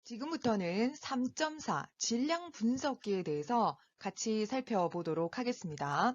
지금부터는 3.4 질량 분석기에 대해서 같이 살펴보도록 하겠습니다.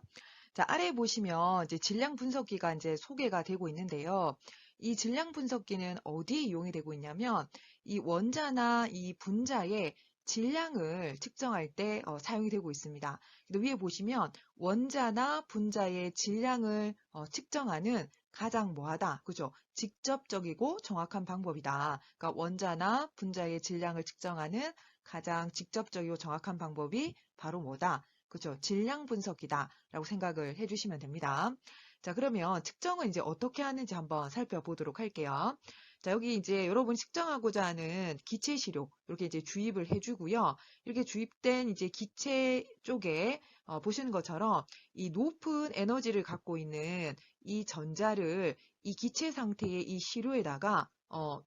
자, 아래 보시면 이제 질량 분석기가 이제 소개가 되고 있는데요. 이 질량 분석기는 어디에 이용이 되고 있냐면 이 원자나 이 분자의 질량을 측정할 때 사용이 되고 있습니다. 위에 보시면 원자나 분자의 질량을 측정하는 가장 뭐하다, 그죠? 직접적이고 정확한 방법이다. 그러니까 원자나 분자의 질량을 측정하는 가장 직접적이고 정확한 방법이 바로 뭐다? 그죠? 질량 분석이다라고 생각을 해주시면 됩니다. 자, 그러면 측정은 이제 어떻게 하는지 한번 살펴보도록 할게요. 자, 여기 이제 여러분이 측정하고자 하는 기체 시료 이렇게 이제 주입을 해주고요. 이렇게 주입된 이제 기체 쪽에 보시는 것처럼 이 높은 에너지를 갖고 있는 이 전자를 이 기체 상태의 이 시료에다가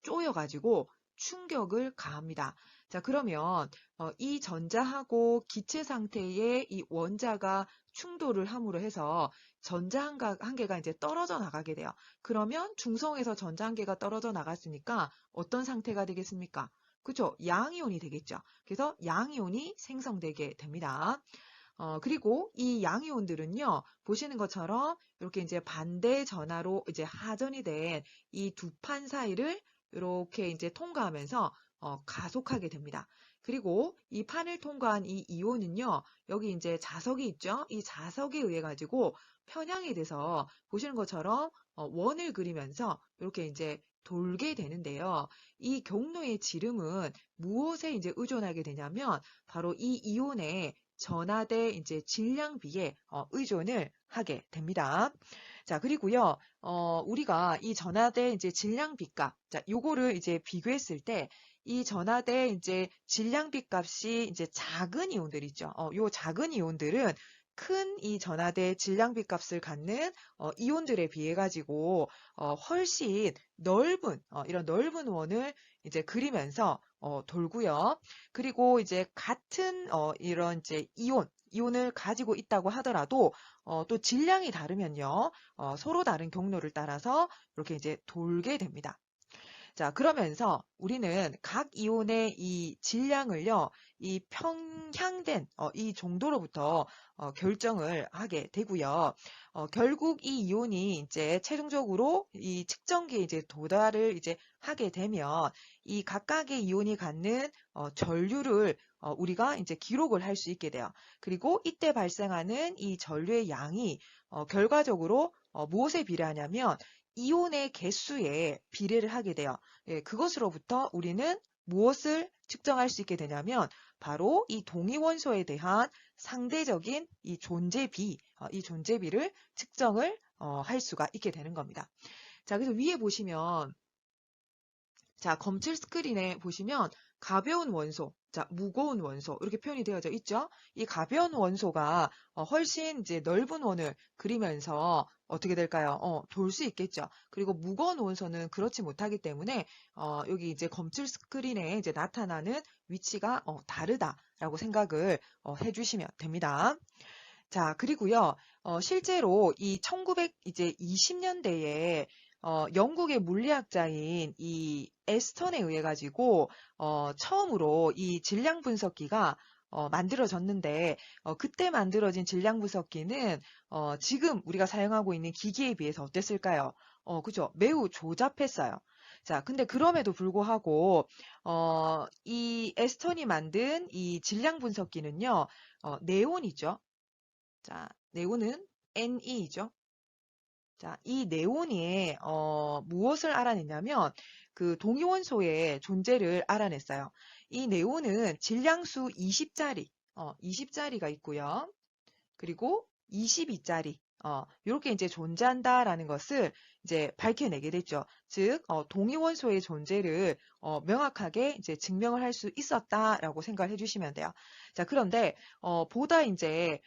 쪼여가지고 충격을 가합니다. 자, 그러면 이 전자하고 기체 상태의 이 원자가 충돌을 함으로 해서 전자 한 개가 이제 떨어져 나가게 돼요. 그러면 중성에서 전자 한 개가 떨어져 나갔으니까 어떤 상태가 되겠습니까? 그죠? 양이온이 되겠죠. 그래서 양이온이 생성되게 됩니다. 그리고 이 양이온들은요, 보시는 것처럼 이렇게 이제 반대 전하로 이제 하전이 된 이 두 판 사이를 이렇게 이제 통과하면서 가속하게 됩니다. 그리고 이 판을 통과한 이 이온은요, 여기 이제 자석이 있죠? 이 자석에 의해 가지고 편향이 돼서 보시는 것처럼 원을 그리면서 이렇게 이제 돌게 되는데요. 이 경로의 지름은 무엇에 이제 의존하게 되냐면 바로 이 이온의 전하대 이제 질량비에 의존을 하게 됩니다. 자, 그리고요, 우리가 이 전하대 이제 질량비 값, 자, 요거를 이제 비교했을 때 이 전하대 이제 질량비 값이 이제 작은 이온들 있죠. 요 작은 이온들은 큰 이 전하대 질량비 값을 갖는 이온들에 비해 가지고 훨씬 넓은 이런 넓은 원을 이제 그리면서 돌고요. 그리고 이제 같은 이런 이제 이온을 가지고 있다고 하더라도 또 질량이 다르면요. 서로 다른 경로를 따라서 이렇게 이제 돌게 됩니다. 자, 그러면서 우리는 각 이온의 이 질량을요, 이 평향된 이 정도로부터 결정을 하게 되고요. 결국 이 이온이 이제 최종적으로 이 측정기에 이제 도달을 이제 하게 되면 이 각각의 이온이 갖는 전류를 우리가 이제 기록을 할 수 있게 돼요. 그리고 이때 발생하는 이 전류의 양이 결과적으로 무엇에 비례하냐면 이온의 개수에 비례를 하게 돼요. 예, 그것으로부터 우리는 무엇을 측정할 수 있게 되냐면 바로 이 동위원소에 대한 상대적인 이 존재비, 이 존재비를 측정을 할 수가 있게 되는 겁니다. 자, 그래서 위에 보시면 자, 검출 스크린에 보시면 가벼운 원소, 자, 무거운 원소 이렇게 표현이 되어져 있죠. 이 가벼운 원소가 훨씬 이제 넓은 원을 그리면서 어떻게 될까요? 돌 수 있겠죠. 그리고 무거운 원소는 그렇지 못하기 때문에 여기 이제 검출 스크린에 이제 나타나는 위치가 다르다라고 생각을 해주시면 됩니다. 자, 그리고요, 실제로 이 1920년대에 영국의 물리학자인 이 에스턴에 의해 가지고 처음으로 이 질량 분석기가 만들어졌는데 그때 만들어진 질량 분석기는 지금 우리가 사용하고 있는 기기에 비해서 어땠을까요? 그죠? 매우 조잡했어요. 자, 근데 그럼에도 불구하고 이 에스턴이 만든 이 질량 분석기는요, 네온이죠. 자, 네온은 NE이죠. 자, 이 네온이 무엇을 알아냈냐면 그 동위원소의 존재를 알아냈어요. 이 네온은 질량수 20짜리, 20짜리가 있고요. 그리고 22짜리, 이렇게 이제 존재한다라는 것을 이제 밝혀내게 됐죠. 즉, 동위원소의 존재를 명확하게 이제 증명을 할 수 있었다라고 생각을 해주시면 돼요. 자, 그런데 보다 이제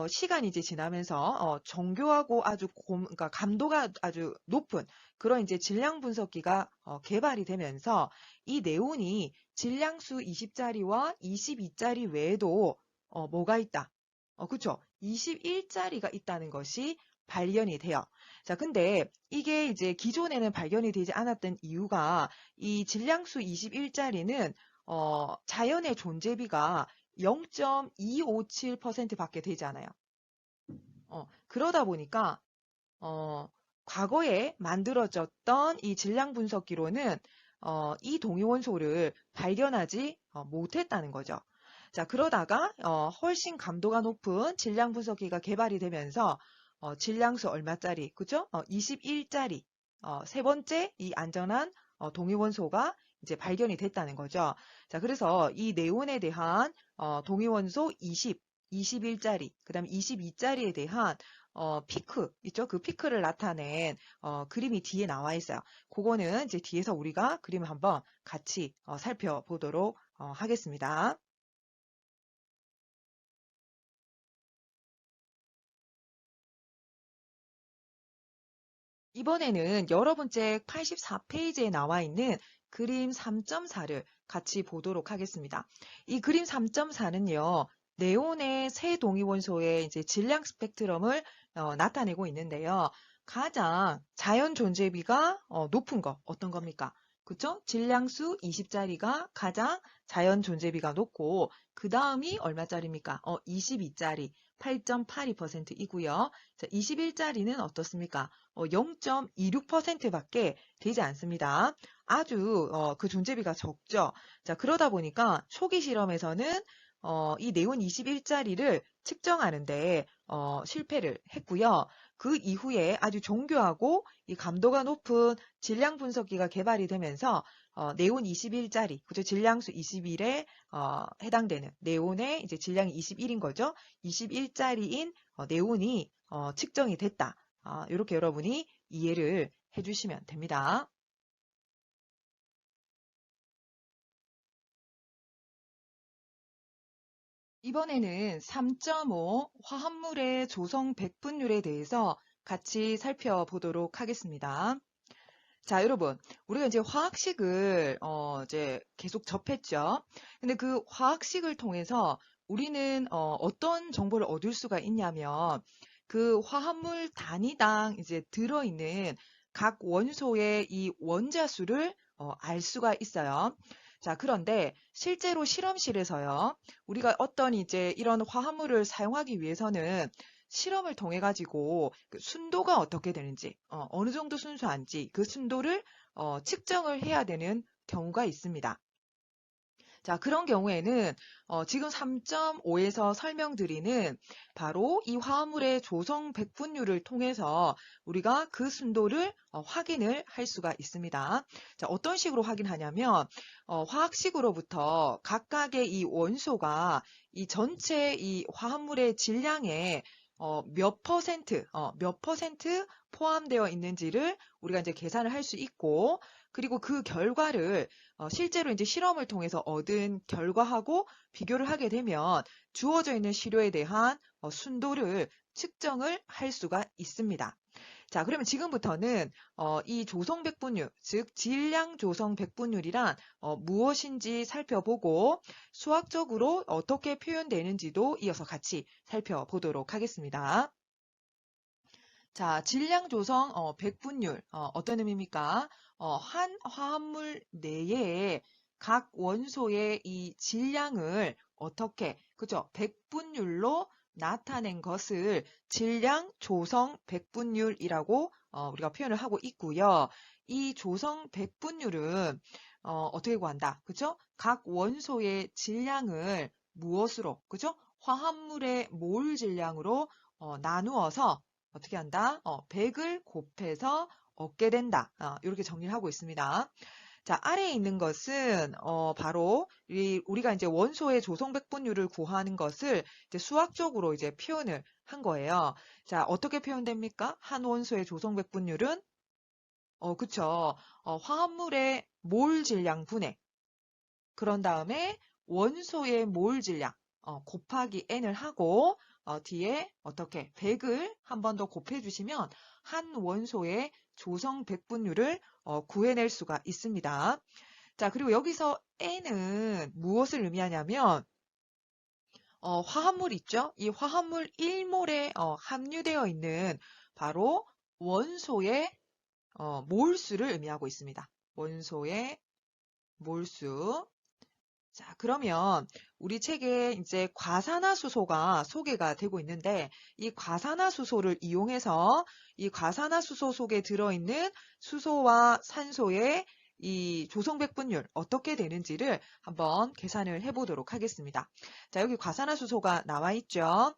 시간이 이제 지나면서 정교하고 아주 그러니까 감도가 아주 높은 그런 이제 질량 분석기가 개발이 되면서 이 네온이 질량수 20짜리와 22짜리 외에도 뭐가 있다? 그쵸? 21짜리가 있다는 것이 발견이 돼요. 자, 근데 이게 이제 기존에는 발견이 되지 않았던 이유가 이 질량수 21짜리는 자연의 존재비가 0.257%밖에 되지 않아요. 그러다 보니까 과거에 만들어졌던 이 질량 분석기로는 이 동위원소를 발견하지 못했다는 거죠. 자, 그러다가 훨씬 감도가 높은 질량 분석기가 개발이 되면서 질량수 얼마짜리, 그죠? 21짜리 세 번째 이 안전한 동위원소가 이제 발견이 됐다는 거죠. 자, 그래서 이 네온에 대한 동위원소 20, 21짜리, 그 다음에 22짜리에 대한 피크 있죠? 그 피크를 나타낸 그림이 뒤에 나와 있어요. 그거는 이제 뒤에서 우리가 그림을 한번 같이 살펴보도록 하겠습니다. 이번에는 여러분책 84페이지에 나와 있는 그림 3.4를 같이 보도록 하겠습니다. 이 그림 3.4는요, 네온의 세 동위원소의 이제 질량 스펙트럼을 나타내고 있는데요. 가장 자연 존재비가 높은 거 어떤 겁니까? 그쵸? 질량수 20짜리가 가장 자연 존재비가 높고 그 다음이 얼마짜리입니까? 22짜리 8.82%이고요. 자, 21짜리는 어떻습니까? 0.26%밖에 되지 않습니다. 아주 그 존재비가 적죠. 자, 그러다 보니까 초기 실험에서는 이 네온 21짜리를 측정하는데 실패를 했고요. 그 이후에 아주 정교하고 이 감도가 높은 질량 분석기가 개발이 되면서 네온 21짜리, 그죠? 질량수 21에 해당되는 네온의 이제 질량이 21인 거죠. 21짜리인 네온이 측정이 됐다. 이렇게 여러분이 이해를 해주시면 됩니다. 이번에는 3.5 화합물의 조성 백분율에 대해서 같이 살펴보도록 하겠습니다. 자, 여러분, 우리가 이제 화학식을 이제 계속 접했죠. 근데 그 화학식을 통해서 우리는 어떤 정보를 얻을 수가 있냐면 그 화합물 단위당 이제 들어있는 각 원소의 이 원자수를 알 수가 있어요. 자, 그런데 실제로 실험실에서요, 우리가 어떤 이제 이런 화합물을 사용하기 위해서는 실험을 통해 가지고 그 순도가 어떻게 되는지, 어느 정도 순수한지 그 순도를 측정을 해야 되는 경우가 있습니다. 자, 그런 경우에는 지금 3.5에서 설명드리는 바로 이 화합물의 조성 백분율을 통해서 우리가 그 순도를 확인을 할 수가 있습니다. 자, 어떤 식으로 확인하냐면 화학식으로부터 각각의 이 원소가 이 전체 이 화합물의 질량에 몇 퍼센트 포함되어 있는지를 우리가 이제 계산을 할 수 있고, 그리고 그 결과를 실제로 이제 실험을 통해서 얻은 결과하고 비교를 하게 되면 주어져 있는 시료에 대한 순도를 측정을 할 수가 있습니다. 자, 그러면 지금부터는 이 조성 백분율, 즉 질량 조성 백분율이란 무엇인지 살펴보고 수학적으로 어떻게 표현되는지도 이어서 같이 살펴보도록 하겠습니다. 자, 질량 조성 백분율 어떤 의미입니까? 한 화합물 내에 각 원소의 이 질량을 어떻게, 그죠? 백분율로 나타낸 것을 질량 조성 백분율이라고 우리가 표현을 하고 있고요. 이 조성 백분율은 어떻게 구한다? 그죠? 각 원소의 질량을 무엇으로, 그죠? 화합물의 몰 질량으로 나누어서 어떻게 한다? 100을 곱해서 얻게 된다. 이렇게 정리를 하고 있습니다. 자, 아래에 있는 것은 바로 우리가 이제 원소의 조성 백분율을 구하는 것을 이제 수학적으로 이제 표현을 한 거예요. 자, 어떻게 표현됩니까? 한 원소의 조성 백분율은 그쵸. 화합물의 몰 질량 분해. 그런 다음에 원소의 몰 질량 곱하기 n을 하고 뒤에 어떻게 100을 한 번 더 곱해주시면 한 원소의 조성 백분율을 구해낼 수가 있습니다. 자, 그리고 여기서 n은 무엇을 의미하냐면 화합물 있죠? 이 화합물 1몰에 함유되어 있는 바로 원소의 몰수를 의미하고 있습니다. 원소의 몰수. 자, 그러면 우리 책에 이제 과산화수소가 소개가 되고 있는데 이 과산화수소를 이용해서 이 과산화수소 속에 들어있는 수소와 산소의 이 조성백분율 어떻게 되는지를 한번 계산을 해보도록 하겠습니다. 자, 여기 과산화수소가 나와 있죠.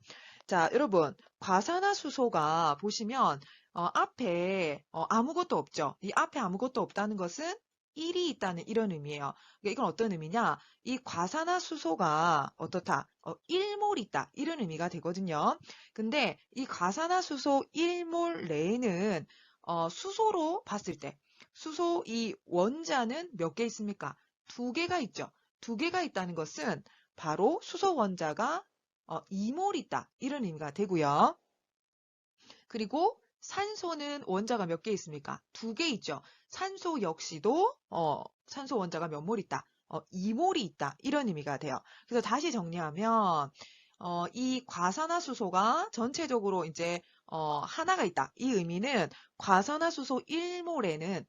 자, 여러분, 과산화수소가 보시면 앞에 아무것도 없죠. 이 앞에 아무것도 없다는 것은 1이 있다는 이런 의미예요. 그러니까 이건 어떤 의미냐? 이 과산화수소가 어떻다? 1몰 있다. 이런 의미가 되거든요. 근데 이 과산화수소 1몰 내에는 수소로 봤을 때 수소 이 원자는 몇 개 있습니까? 2개가 있죠. 2개가 있다는 것은 바로 수소 원자가 2몰 있다. 이런 의미가 되고요. 그리고 산소는 원자가 몇 개 있습니까? 2개 있죠. 산소 역시도 산소 원자가 몇 몰 있다? 2몰이 있다. 이런 의미가 돼요. 그래서 다시 정리하면 이 과산화수소가 전체적으로 이제 하나가 있다. 이 의미는 과산화수소 1몰에는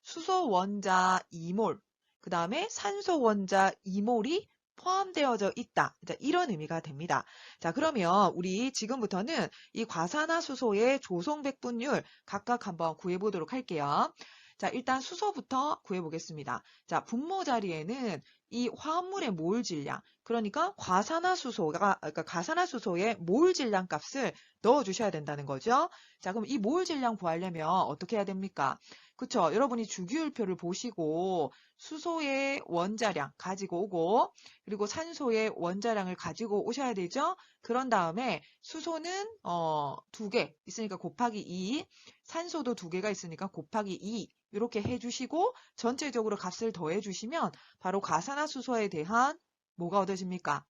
수소 원자 2몰, 그 다음에 산소 원자 2몰이 포함되어져 있다. 이런 의미가 됩니다. 자, 그러면 우리 지금부터는 이 과산화수소의 조성백분율 각각 한번 구해보도록 할게요. 자, 일단 수소부터 구해보겠습니다. 자, 분모 자리에는 이 화합물의 몰 질량, 그러니까 과산화수소의 몰 질량 값을 넣어주셔야 된다는 거죠. 자, 그럼 이 몰 질량 구하려면 어떻게 해야 됩니까? 그쵸? 여러분이 주기율표를 보시고 수소의 원자량 가지고 오고 그리고 산소의 원자량을 가지고 오셔야 되죠? 그런 다음에 수소는 2개 있으니까 곱하기 2, 산소도 2개가 있으니까 곱하기 2 이렇게 해주시고 전체적으로 값을 더해주시면 바로 과산화수소에 대한 뭐가 얻어집니까?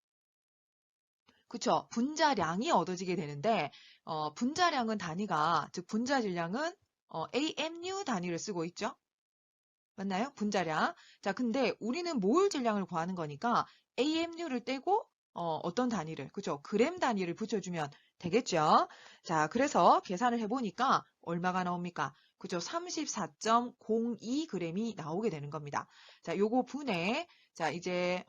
그쵸? 분자량이 얻어지게 되는데 분자량은 단위가 즉 분자 질량은 AMU 단위를 쓰고 있죠? 맞나요? 분자량. 자, 근데 우리는 몰 질량을 구하는 거니까 AMU를 떼고 어떤 단위를, 그죠? 그램 단위를 붙여주면 되겠죠? 자, 그래서 계산을 해보니까 얼마가 나옵니까? 그죠? 34.02g이 나오게 되는 겁니다. 자, 요거 분해. 자, 이제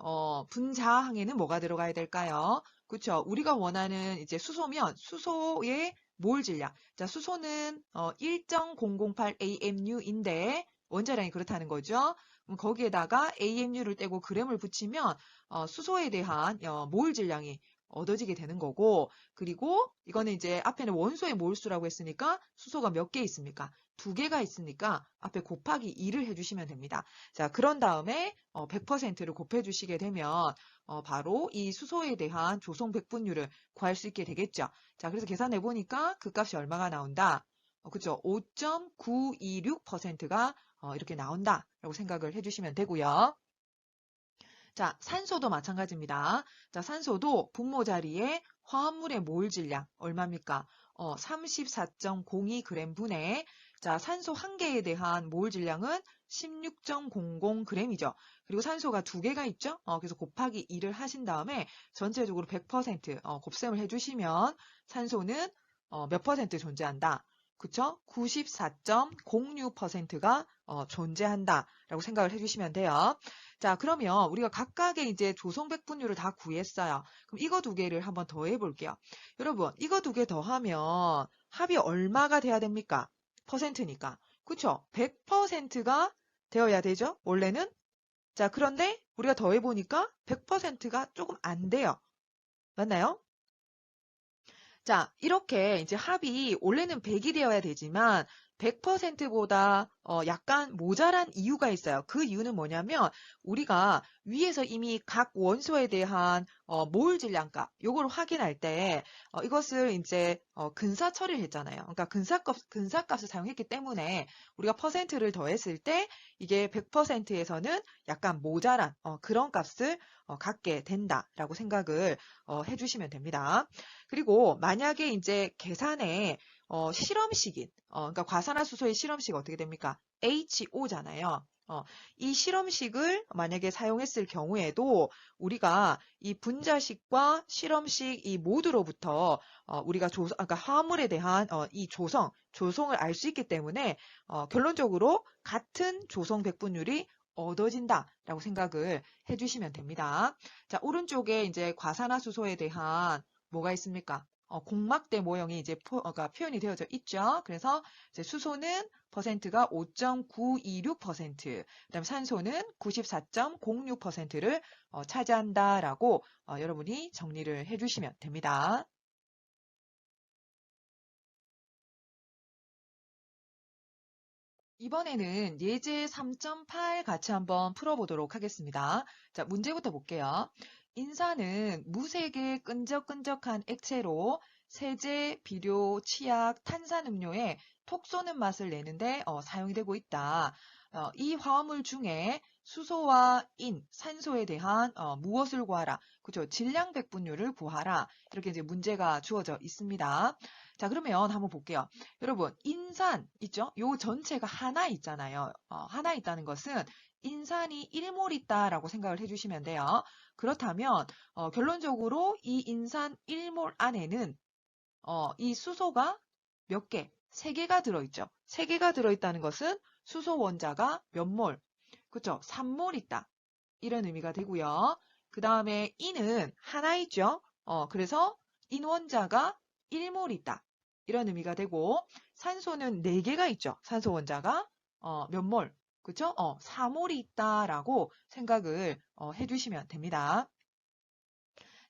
분자항에는 뭐가 들어가야 될까요? 그쵸? 우리가 원하는 이제 수소면 수소의 몰 질량. 자, 수소는 1.008 AMU인데 원자량이 그렇다는 거죠. 그럼 거기에다가 AMU를 떼고 g을 붙이면 수소에 대한 몰 질량이 얻어지게 되는 거고, 그리고 이거는 이제 앞에는 원소의 몰수라고 했으니까 수소가 몇 개 있습니까? 2개가 있으니까 앞에 곱하기 2를 해주시면 됩니다. 자, 그런 다음에 100%를 곱해주시게 되면 바로 이 수소에 대한 조성 백분율을 구할 수 있게 되겠죠. 자, 그래서 계산해 보니까 그 값이 얼마가 나온다? 그죠? 5.926%가 이렇게 나온다라고 생각을 해주시면 되고요. 자, 산소도 마찬가지입니다. 자, 산소도 분모 자리에 화합물의 몰 질량 얼마입니까? 34.02g 분의 자, 산소 한 개에 대한 몰 질량은 16.00g이죠. 그리고 산소가 2개가 있죠? 그래서 곱하기 2를 하신 다음에 전체적으로 100% 곱셈을 해주시면 산소는 몇 퍼센트 존재한다? 그쵸? 94.06%가 존재한다라고 생각을 해주시면 돼요. 자, 그러면 우리가 각각의 이제 조성백분율을 다 구했어요. 그럼 이거 2개를 한번 더해 볼게요. 여러분, 이거 2개 더하면 합이 얼마가 돼야 됩니까? 퍼센트니까. 그쵸? 100%가 되어야 되죠? 원래는? 자, 그런데 우리가 더해 보니까 100%가 조금 안 돼요. 맞나요? 자, 이렇게 이제 합이 원래는 100이 되어야 되지만 100%보다 약간 모자란 이유가 있어요. 그 이유는 뭐냐면 우리가 위에서 이미 각 원소에 대한 몰 질량값 요걸 확인할 때 이것을 이제 근사 처리를 했잖아요. 그러니까 근사값을 사용했기 때문에 우리가 퍼센트를 더했을 때 이게 100%에서는 약간 모자란 그런 값을 갖게 된다라고 생각을 해주시면 됩니다. 그리고 만약에 이제 계산에 실험식인, 그러니까 과산화수소의 실험식 어떻게 됩니까? HO잖아요. 이 실험식을 만약에 사용했을 경우에도 우리가 이 분자식과 실험식 이 모두로부터 우리가 그러니까 화합물에 대한 이 조성을 알 수 있기 때문에 결론적으로 같은 조성 백분율이 얻어진다라고 생각을 해주시면 됩니다. 자, 오른쪽에 이제 과산화수소에 대한 뭐가 있습니까? 공막대 모형이 이제 그러니까 표현이 되어져 있죠. 그래서 이제 수소는 퍼센트가 5.926%, 그다음 산소는 94.06%를 차지한다라고 여러분이 정리를 해주시면 됩니다. 이번에는 예제 3.8 같이 한번 풀어보도록 하겠습니다. 자, 문제부터 볼게요. 인산은 무색의 끈적끈적한 액체로 세제, 비료, 치약, 탄산음료에 톡 쏘는 맛을 내는데 사용이 되고 있다. 이 화합물 중에 수소와 인, 산소에 대한 무엇을 구하라. 그죠? 질량 백분율을 구하라. 이렇게 이제 문제가 주어져 있습니다. 자, 그러면 한번 볼게요. 여러분, 인산 있죠? 요 전체가 하나 있잖아요. 하나 있다는 것은 인산이 1몰 있다라고 생각을 해주시면 돼요. 그렇다면 결론적으로 이 인산 1몰 안에는 이 수소가 몇 개? 3개가 들어있죠. 3개가 들어있다는 것은 수소 원자가 몇 몰? 그쵸? 3몰 있다. 이런 의미가 되고요. 그 다음에 인은 하나 있죠. 그래서 인 원자가 1몰 있다. 이런 의미가 되고 산소는 4개가 있죠. 산소 원자가 몇 몰? 그쵸? 4몰이 있다라고 생각을 해주시면 됩니다.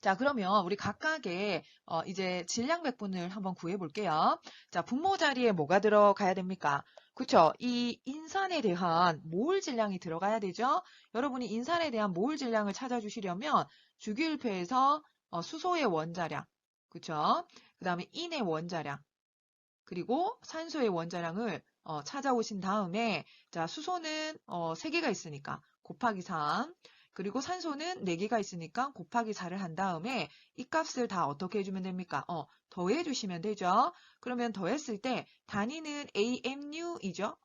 자, 그러면 우리 각각의 이제 질량 백분을 한번 구해 볼게요. 자, 분모 자리에 뭐가 들어가야 됩니까? 그쵸? 이 인산에 대한 몰 질량이 들어가야 되죠? 여러분이 인산에 대한 몰 질량을 찾아주시려면 주기율표에서 수소의 원자량, 그쵸? 그 다음에 인의 원자량, 그리고 산소의 원자량을 찾아오신 다음에 자, 수소는 3개가 있으니까 곱하기 3, 그리고 산소는 4개가 있으니까 곱하기 4를 한 다음에 이 값을 다 어떻게 해주면 됩니까? 더해 주시면 되죠. 그러면 더했을 때 단위는 AMU이죠.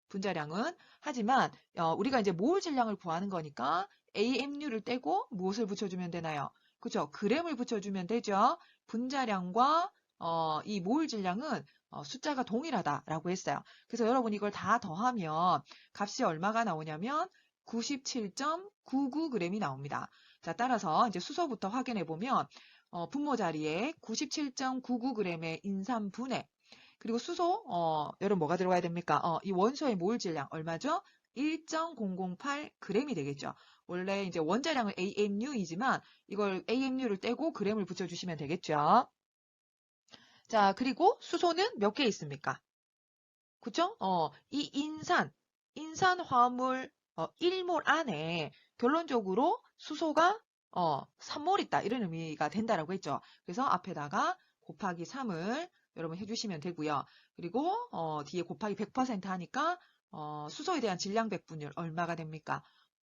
분자량은. 하지만 우리가 이제 몰 질량을 구하는 거니까 AMU를 떼고 무엇을 붙여주면 되나요? 그죠? 그램을 붙여주면 되죠. 분자량과 이 몰 질량은 숫자가 동일하다라고 했어요. 그래서 여러분 이걸 다 더하면 값이 얼마가 나오냐면 97.99g이 나옵니다. 자, 따라서 이제 수소부터 확인해 보면 분모 자리에 97.99g의 인산분해, 그리고 수소 여러분 뭐가 들어가야 됩니까? 이 원소의 몰 질량 얼마죠? 1.008g이 되겠죠. 원래 이제 원자량은 AMU이지만 이걸 AMU를 떼고 g을 붙여주시면 되겠죠. 자, 그리고 수소는 몇 개 있습니까? 그죠? 이 인산 화합물 1몰 안에 결론적으로 수소가 3몰 있다. 이런 의미가 된다라고 했죠. 그래서 앞에다가 곱하기 3을 여러분 해주시면 되고요. 그리고 뒤에 곱하기 100% 하니까 수소에 대한 질량 백분율 얼마가 됩니까?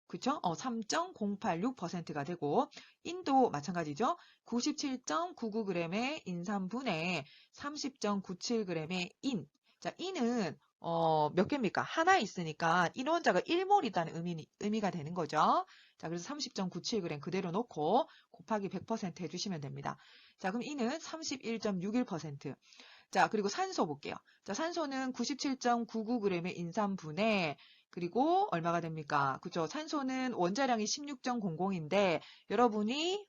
그쵸? 3.086%가 되고 인도 마찬가지죠. 97.99g의 인산분해 30.97g의 인. 자, 인은 몇 개입니까? 하나 있으니까 인 원자가 1몰 있다는 의미가 되는 거죠. 자, 그래서 30.97g 그대로 놓고 곱하기 100% 해주시면 됩니다. 자, 그럼 인은 31.61%. 자, 그리고 산소 볼게요. 자, 산소는 97.99g의 인산분해, 그리고 얼마가 됩니까? 그죠? 산소는 원자량이 16.00인데 여러분이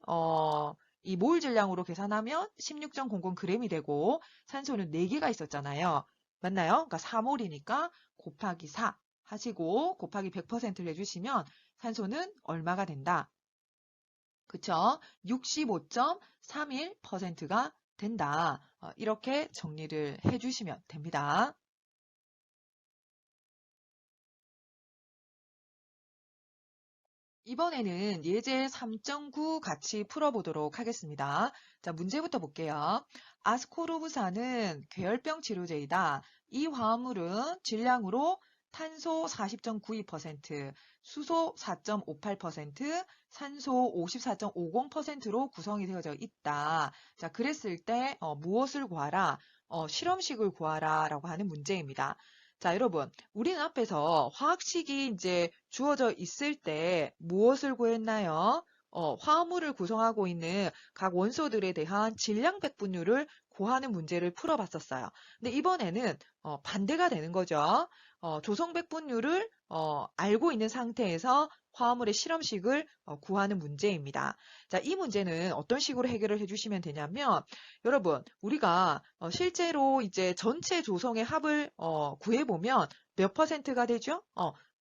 이 몰 질량으로 계산하면 16.00g이 되고 산소는 4개가 있었잖아요. 맞나요? 그러니까 4몰이니까 곱하기 4 하시고 곱하기 100%를 해주시면 산소는 얼마가 된다? 그쵸? 65.31%가 된다. 이렇게 정리를 해주시면 됩니다. 이번에는 예제 3.9 같이 풀어보도록 하겠습니다. 자, 문제부터 볼게요. 아스코르브산은 계열병 치료제이다. 이 화합물은 질량으로 탄소 40.92%, 수소 4.58%, 산소 54.50%로 구성이 되어져 있다. 자, 그랬을 때 무엇을 구하라? 실험식을 구하라 라고 하는 문제입니다. 자, 여러분, 우리는 앞에서 화학식이 이제 주어져 있을 때 무엇을 구했나요? 화합물을 구성하고 있는 각 원소들에 대한 질량 백분율을 고하는 문제를 풀어봤었어요. 근데 이번에는 반대가 되는 거죠. 조성백분율을 알고 있는 상태에서 화합물의 실험식을 구하는 문제입니다. 자, 이 문제는 어떤 식으로 해결을 해주시면 되냐면, 여러분, 우리가 실제로 이제 전체 조성의 합을 구해보면 몇 퍼센트가 되죠?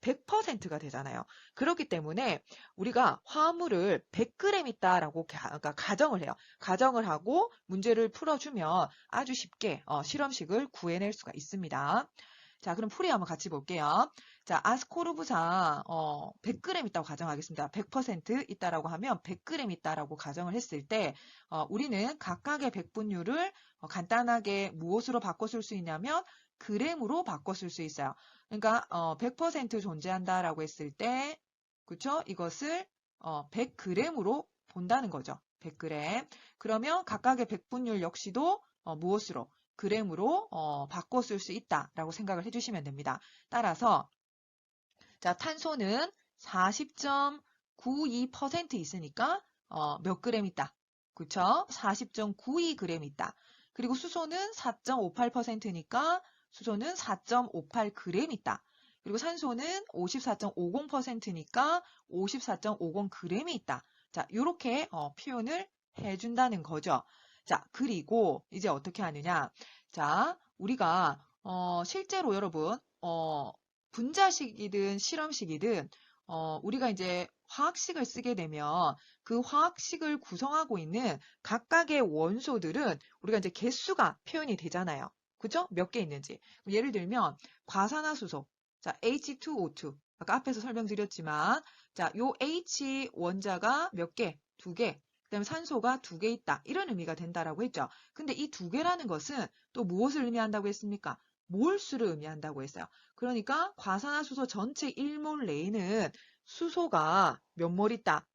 100%가 되잖아요. 그렇기 때문에 우리가 화합물을 100g 있다라고 그러니까 가정을 해요. 가정을 하고 문제를 풀어주면 아주 쉽게 실험식을 구해낼 수가 있습니다. 자, 그럼 풀이 한번 같이 볼게요. 자, 아스코르브산 100g 있다고 가정하겠습니다. 100% 있다라고 하면 100g 있다라고 가정을 했을 때 우리는 각각의 백분율을 간단하게 무엇으로 바꿔 쓸 수 있냐면 g으로 바꿔 쓸 수 있어요. 그러니까 100% 존재한다라고 했을 때 그쵸? 이것을 100g으로 본다는 거죠. 100g. 그러면 각각의 백분율 역시도 무엇으로? g으로 바꿔 쓸 수 있다라고 생각을 해주시면 됩니다. 따라서 자, 탄소는 40.92% 있으니까 몇 그램 있다? 그쵸? 40.92g 있다. 그리고 수소는 4.58%니까 수소는 4.58g 있다. 그리고 산소는 54.50%니까 54.50g이 있다. 자, 이렇게 표현을 해준다는 거죠. 자, 그리고 이제 어떻게 하느냐? 자, 우리가 실제로 여러분 분자식이든 실험식이든 우리가 이제 화학식을 쓰게 되면 그 화학식을 구성하고 있는 각각의 원소들은 우리가 이제 개수가 표현이 되잖아요. 그죠? 몇 개 있는지. 예를 들면 과산화수소. 자, H2O2. 아까 앞에서 설명드렸지만 자, 요 H 원자가 몇 개? 두 개. 그다음에 산소가 두 개 있다. 이런 의미가 된다라고 했죠. 근데 이 두 개라는 것은 또 무엇을 의미한다고 했습니까? 몰수를 의미한다고 했어요. 그러니까 과산화수소 전체 1몰 내에는 수소가 몇 몰 있다?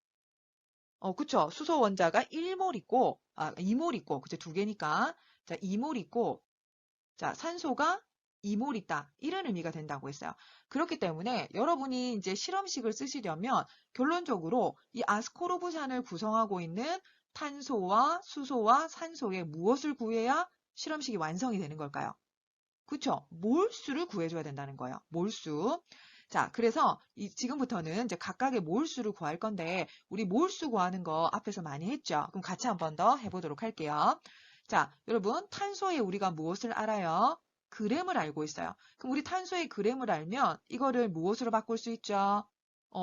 그쵸. 수소 원자가 1몰 있고, 2몰 있고, 그쵸. 두 개니까. 자, 2몰 있고, 자, 산소가 2몰 있다. 이런 의미가 된다고 했어요. 그렇기 때문에 여러분이 이제 실험식을 쓰시려면 결론적으로 이 아스코르브산을 구성하고 있는 탄소와 수소와 산소의 무엇을 구해야 실험식이 완성이 되는 걸까요? 그쵸? 몰수를 구해줘야 된다는 거예요. 몰수. 자, 그래서 지금부터는 이제 각각의 몰수를 구할 건데, 우리 몰수 구하는 거 앞에서 많이 했죠? 그럼 같이 한 번 더 해보도록 할게요. 자, 여러분, 탄소에 우리가 무엇을 알아요? 그램을 알고 있어요. 그럼 우리 탄소의 그램을 알면 이거를 무엇으로 바꿀 수 있죠?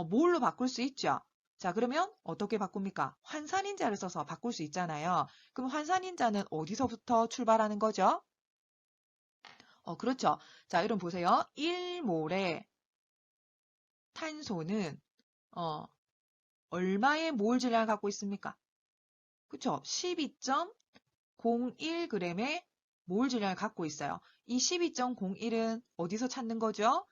몰로 바꿀 수 있죠? 자, 그러면 어떻게 바꿉니까? 환산인자를 써서 바꿀 수 있잖아요. 그럼 환산인자는 어디서부터 출발하는 거죠? 그렇죠. 자, 여러분 보세요. 1몰의 탄소는 얼마의 몰 질량을 갖고 있습니까? 그렇죠. 12.01g의 몰 질량을 갖고 있어요. 이 12.01은 어디서 찾는 거죠?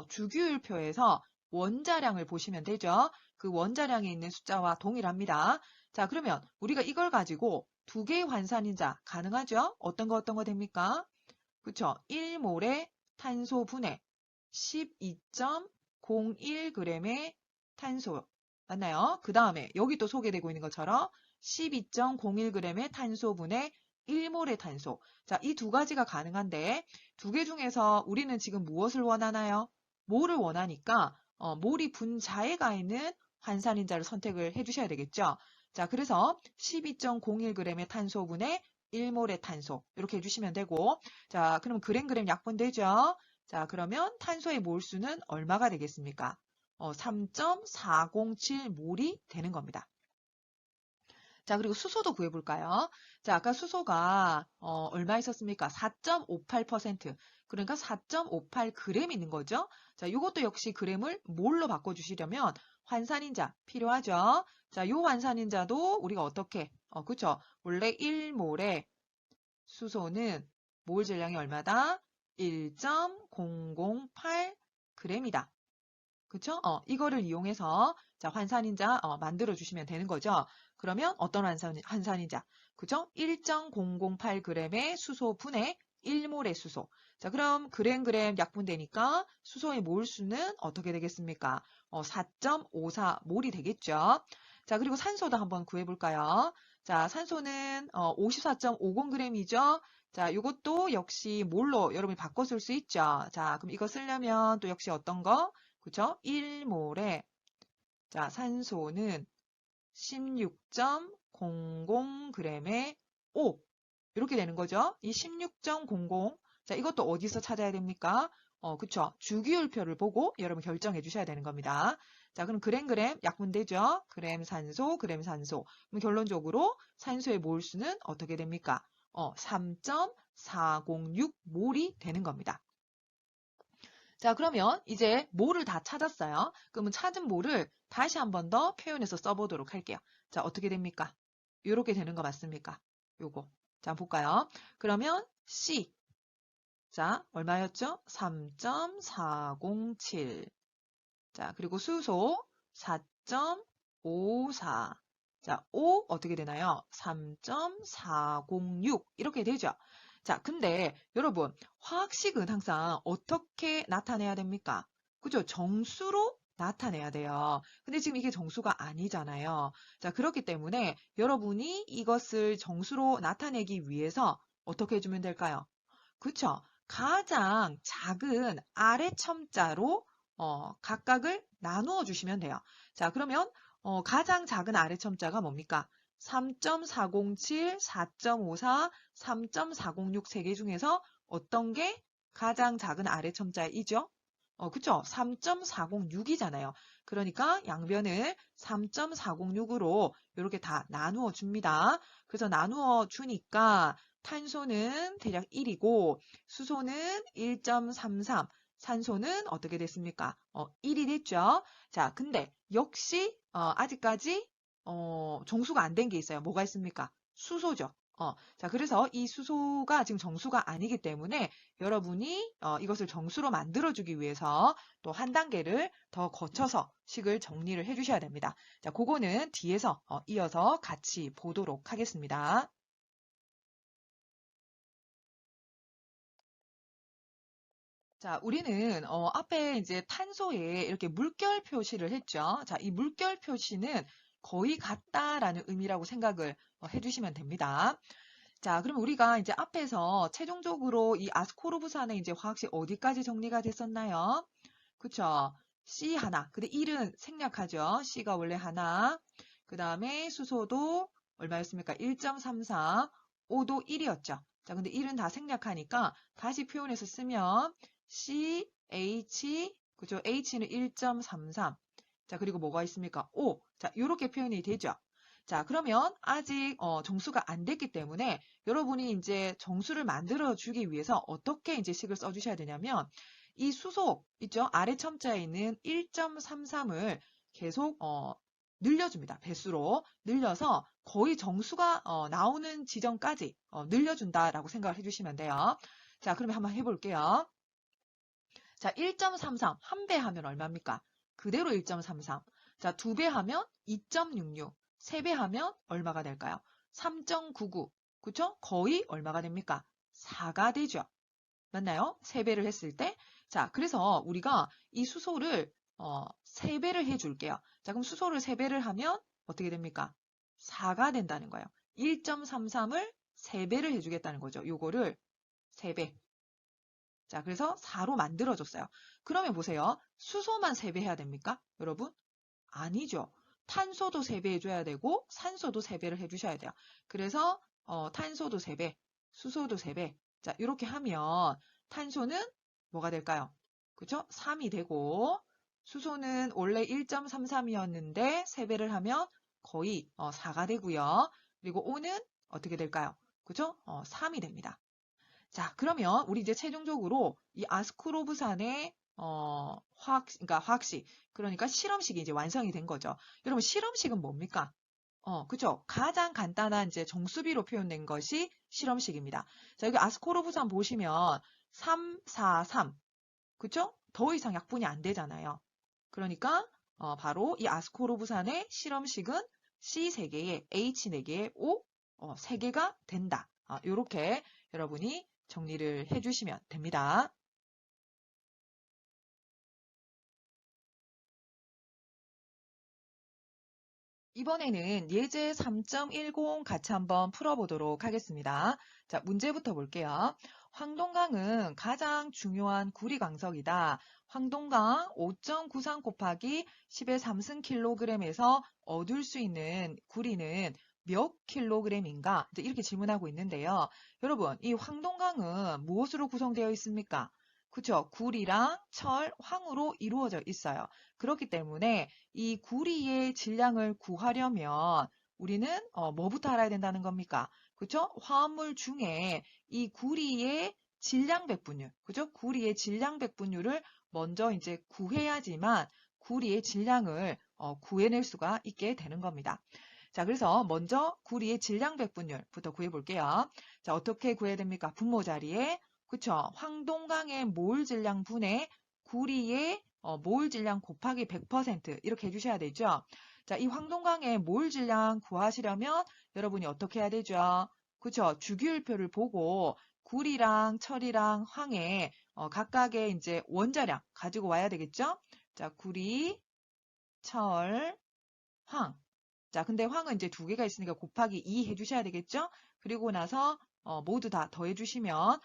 주기율표에서 원자량을 보시면 되죠. 그 원자량에 있는 숫자와 동일합니다. 자, 그러면 우리가 이걸 가지고 두 개의 환산인자 가능하죠? 어떤 거 됩니까? 그쵸? 1몰의 탄소 분해 12.01g의 탄소 맞나요? 그 다음에 여기 또 소개되고 있는 것처럼 12.01g의 탄소 분해 1몰의 탄소. 자, 이 두 가지가 가능한데 두 개 중에서 우리는 지금 무엇을 원하나요? 몰을 원하니까 몰이 분자에 가 있는 환산인자를 선택을 해주셔야 되겠죠? 자, 그래서 12.01g의 탄소 분해 1몰의 탄소 이렇게 해주시면 되고 자, 그럼 그램 약분되죠? 자, 그러면 탄소의 몰수는 얼마가 되겠습니까? 3.407몰이 되는 겁니다. 자, 그리고 수소도 구해볼까요? 자, 아까 수소가 얼마 있었습니까? 4.58%. 그러니까 4.58g 있는 거죠? 자, 이것도 역시 그램을 몰로 바꿔주시려면 환산인자 필요하죠? 자, 요 환산인자도 우리가 어떻게? 그쵸? 원래 1몰에 수소는 몰 질량이 얼마다? 1.008g이다. 그쵸? 이거를 이용해서 자, 환산인자 만들어 주시면 되는 거죠. 그러면 어떤 환산인자? 그죠? 1.008g의 수소 분해 1몰의 수소. 자, 그럼 그램 약분되니까 수소의 몰수는 어떻게 되겠습니까? 4.54몰이 되겠죠. 자, 그리고 산소도 한번 구해볼까요? 자, 산소는 54.50g이죠. 자, 이것도 역시 몰로 여러분이 바꿔 쓸 수 있죠. 자, 그럼 이거 쓰려면 또 역시 어떤 거? 그쵸? 1몰에 자, 산소는 16.00g의 O 이렇게 되는 거죠. 이 16.00 자, 이것도 어디서 찾아야 됩니까? 그쵸. 주기율표를 보고 여러분 결정해 주셔야 되는 겁니다. 자, 그럼 그램 약분되죠? 그램 산소. 그럼 결론적으로 산소의 몰수는 어떻게 됩니까? 3.406몰이 되는 겁니다. 자, 그러면 이제 몰을 다 찾았어요. 그러면 찾은 몰을 다시 한 번 더 표현해서 써보도록 할게요. 자, 어떻게 됩니까? 이렇게 되는 거 맞습니까? 요거. 자, 볼까요? 그러면 C. 자, 얼마였죠? 3.407. 자, 그리고 수소 4.54. 자, O 어떻게 되나요? 3.406. 이렇게 되죠. 자, 근데 여러분, 화학식은 항상 어떻게 나타내야 됩니까? 그죠? 정수로 나타내야 돼요. 근데 지금 이게 정수가 아니잖아요. 자, 그렇기 때문에 여러분이 이것을 정수로 나타내기 위해서 어떻게 해주면 될까요? 그쵸? 가장 작은 아래 첨자로 각각을 나누어 주시면 돼요. 자, 그러면 가장 작은 아래 첨자가 뭡니까? 3.407, 4.54, 3.406 세 개 중에서 어떤 게 가장 작은 아래 첨자이죠? 그쵸? 3.406이잖아요. 그러니까 양변을 3.406으로 이렇게 다 나누어 줍니다. 그래서 나누어 주니까 탄소는 대략 1이고 수소는 1.33, 산소는 어떻게 됐습니까? 1이 됐죠. 자, 근데 역시 아직까지 정수가 안 된 게 있어요. 뭐가 있습니까? 수소죠. 자, 그래서 이 수소가 지금 정수가 아니기 때문에 여러분이 이것을 정수로 만들어주기 위해서 또 한 단계를 더 거쳐서 식을 정리를 해주셔야 됩니다. 자, 그거는 뒤에서 이어서 같이 보도록 하겠습니다. 자, 우리는 앞에 이제 탄소에 이렇게 물결 표시를 했죠. 자, 이 물결 표시는 거의 같다라는 의미라고 생각을 해주시면 됩니다. 자, 그럼 우리가 이제 앞에서 최종적으로 이 아스코르브산의 이제 화학식 어디까지 정리가 됐었나요? 그쵸? C 하나. 근데 1은 생략하죠. C가 원래 하나. 그 다음에 수소도 얼마였습니까? 1.34. O도 1이었죠. 자, 근데 1은 다 생략하니까 다시 표현해서 쓰면 C, H, 그죠? H는 1.33. 자, 그리고 뭐가 있습니까? O. 자, 이렇게 표현이 되죠. 자, 그러면 아직 정수가 안 됐기 때문에 여러분이 이제 정수를 만들어 주기 위해서 어떻게 이제 식을 써주셔야 되냐면 이 수소 있죠? 아래 첨자에 있는 1.33을 계속 늘려줍니다. 배수로 늘려서 거의 정수가 나오는 지점까지 늘려준다라고 생각을 해주시면 돼요. 자, 그러면 한번 해볼게요. 자, 1.33 한 배 하면 얼마입니까? 그대로 1.33. 자, 두 배 하면 2.66. 세 배 하면 얼마가 될까요? 3.99. 그쵸? 거의 얼마가 됩니까? 4가 되죠. 맞나요? 세 배를 했을 때. 자, 그래서 우리가 이 수소를 세 배를 해줄게요. 자, 그럼 수소를 세 배를 하면 어떻게 됩니까? 4가 된다는 거예요. 1.33을 세 배를 해주겠다는 거죠. 요거를 세 배. 자, 그래서 4로 만들어줬어요. 그러면 보세요. 수소만 3배 해야 됩니까? 여러분? 아니죠. 탄소도 3배 해줘야 되고 산소도 3배를 해주셔야 돼요. 그래서 탄소도 3배, 수소도 3배. 자, 이렇게 하면 탄소는 뭐가 될까요? 그죠? 3이 되고 수소는 원래 1.33이었는데 3배를 하면 거의 4가 되고요. 그리고 O는 어떻게 될까요? 그죠? 3이 됩니다. 자, 그러면 우리 이제 최종적으로 이 아스코르브산의 그러니까 화학식, 그러니까 실험식이 이제 완성이 된 거죠. 여러분, 실험식은 뭡니까? 그죠? 가장 간단한 이제 정수비로 표현된 것이 실험식입니다. 자, 여기 아스코르브산 보시면 3, 4, 3, 그죠? 더 이상 약분이 안 되잖아요. 그러니까 바로 이 아스코르브산의 실험식은 C 3개에 H 4개에 O 3개가 된다. 이렇게 여러분이 정리를 해주시면 됩니다. 이번에는 예제 3.10 같이 한번 풀어보도록 하겠습니다. 자, 문제부터 볼게요. 황동강은 가장 중요한 구리 강석이다. 황동강 5.93 곱하기 10의 3승kg에서 얻을 수 있는 구리는 몇 킬로그램인가? 이제 이렇게 질문하고 있는데요. 여러분, 이 황동강은 무엇으로 구성되어 있습니까? 그쵸? 구리랑 철, 황으로 이루어져 있어요. 그렇기 때문에 이 구리의 질량을 구하려면 우리는 뭐부터 알아야 된다는 겁니까? 그쵸? 화합물 중에 이 구리의 질량 백분율, 그죠? 구리의 질량 백분율을 먼저 이제 구해야지만 구리의 질량을 구해낼 수가 있게 되는 겁니다. 자, 그래서 먼저 구리의 질량 백분율부터 구해볼게요. 자, 어떻게 구해야 됩니까? 분모 자리에, 그쵸? 황동강의 몰 질량 분의 구리의 몰 질량 곱하기 100% 이렇게 해주셔야 되죠. 자, 이 황동강의 몰 질량 구하시려면 여러분이 어떻게 해야 되죠? 그쵸? 주기율표를 보고 구리랑 철이랑 황의 각각의 이제 원자량 가지고 와야 되겠죠? 자, 구리, 철, 황. 자, 근데 황은 이제 두 개가 있으니까 곱하기 2 해주셔야 되겠죠? 그리고 나서 모두 다 더해주시면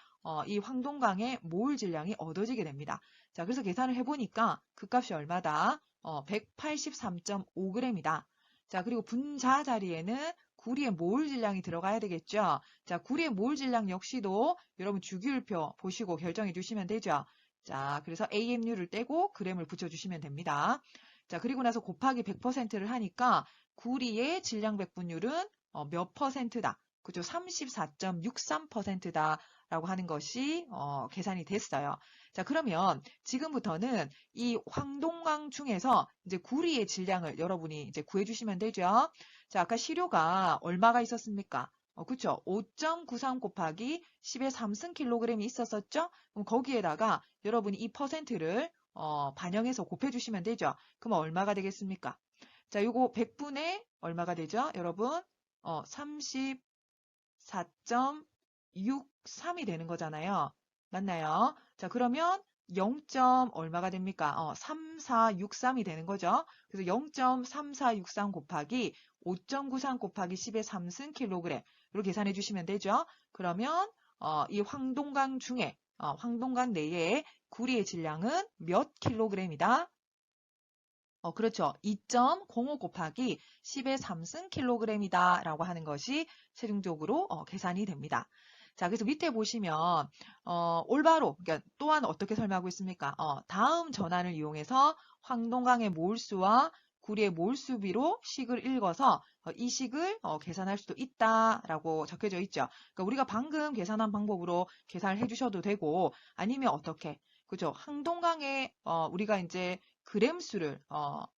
이 황동강의 몰 질량이 얻어지게 됩니다. 자, 그래서 계산을 해보니까 그 값이 얼마다? 183.5g이다. 자, 그리고 분자 자리에는 구리의 몰 질량이 들어가야 되겠죠? 자, 구리의 몰 질량 역시도 여러분 주기율표 보시고 결정해 주시면 되죠? 자, 그래서 AMU를 떼고 g을 붙여주시면 됩니다. 자, 그리고 나서 곱하기 100%를 하니까 구리의 질량 백분율은 몇 퍼센트다? 그죠? 34.63%다. 라고 하는 것이 계산이 됐어요. 자, 그러면 지금부터는 이 황동강 중에서 이제 구리의 질량을 여러분이 이제 구해주시면 되죠. 자, 아까 시료가 얼마가 있었습니까? 그쵸? 5.93 곱하기 10의 3승kg이 있었었죠? 그럼 거기에다가 여러분이 이 퍼센트를 반영해서 곱해주시면 되죠. 그럼 얼마가 되겠습니까? 자, 요거 100분의 얼마가 되죠? 여러분, 34.63이 되는 거잖아요. 맞나요? 자, 그러면 0. 얼마가 됩니까? 3463이 되는 거죠. 그래서 0.3463 곱하기 5.93 곱하기 10의 3승kg 이렇게 계산해 주시면 되죠. 그러면 이 황동강 중에 황동강 내에 구리의 질량은 몇 킬로그램이다? 그렇죠. 2.05 곱하기 10의 3승kg이다 라고 하는 것이 최종적으로 계산이 됩니다. 자, 그래서 밑에 보시면 올바로, 그러니까 또한 어떻게 설명하고 있습니까? 다음 전환을 이용해서 황동강의 몰수와 구리의 몰수비로 식을 읽어서 이 식을 계산할 수도 있다라고 적혀져 있죠. 그러니까 우리가 방금 계산한 방법으로 계산을 해주셔도 되고 아니면 어떻게? 그죠? 황동강의 우리가 이제 그램수를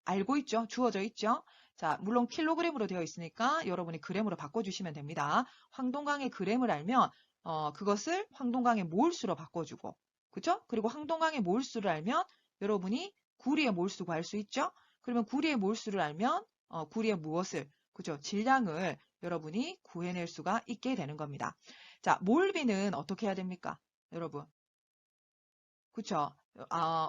알고 있죠. 주어져 있죠. 자, 물론 킬로그램으로 되어 있으니까 여러분이 그램으로 바꿔주시면 됩니다. 황동강의 그램을 알면 그것을 황동강의 몰수로 바꿔주고 그죠? 그리고 황동강의 몰수를 알면 여러분이 구리의 몰수 구할 수 있죠. 그러면 구리의 몰수를 알면 구리의 무엇을 그죠? 질량을 여러분이 구해낼 수가 있게 되는 겁니다. 자, 몰비는 어떻게 해야 됩니까? 여러분. 그쵸?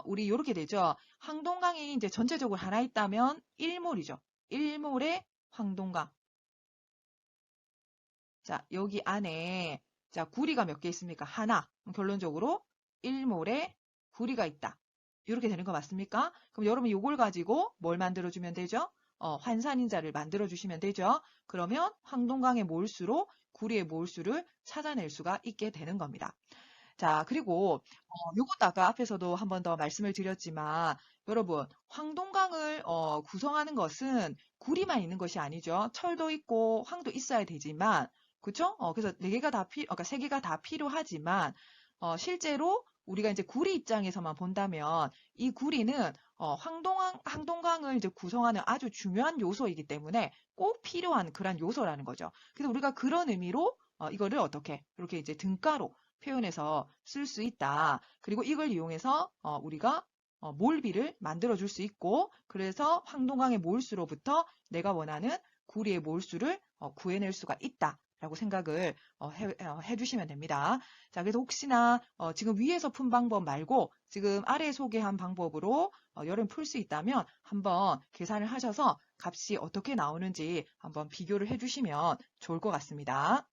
우리 이렇게 되죠. 황동강이 이제 전체적으로 하나 있다면 1몰이죠. 1몰의 황동강. 자, 여기 안에 자, 구리가 몇 개 있습니까? 하나. 그럼 결론적으로 1몰의 구리가 있다. 이렇게 되는 거 맞습니까? 그럼 여러분 이걸 가지고 뭘 만들어주면 되죠? 환산인자를 만들어주시면 되죠. 그러면 황동강의 몰수로 구리의 몰수를 찾아낼 수가 있게 되는 겁니다. 자, 그리고 요것도 아까 앞에서도 한 번 더 말씀을 드렸지만 여러분 황동강을 구성하는 것은 구리만 있는 것이 아니죠. 철도 있고 황도 있어야 되지만 그쵸? 그래서 네 개가 다 그러니까 세 개가 다 필요하지만 실제로 우리가 이제 구리 입장에서만 본다면 이 구리는 황동강을 이제 구성하는 아주 중요한 요소이기 때문에 꼭 필요한 그런 요소라는 거죠. 그래서 우리가 그런 의미로 이거를 어떻게 이렇게 이제 등가로 표현해서 쓸 수 있다. 그리고 이걸 이용해서 우리가 몰비를 만들어 줄 수 있고 그래서 황동강의 몰수로부터 내가 원하는 구리의 몰수를 구해낼 수가 있다. 라고 생각을 해주시면 됩니다. 자, 그래서 혹시나 지금 위에서 푼 방법 말고 지금 아래 소개한 방법으로 열은 풀 수 있다면 한번 계산을 하셔서 값이 어떻게 나오는지 한번 비교를 해주시면 좋을 것 같습니다.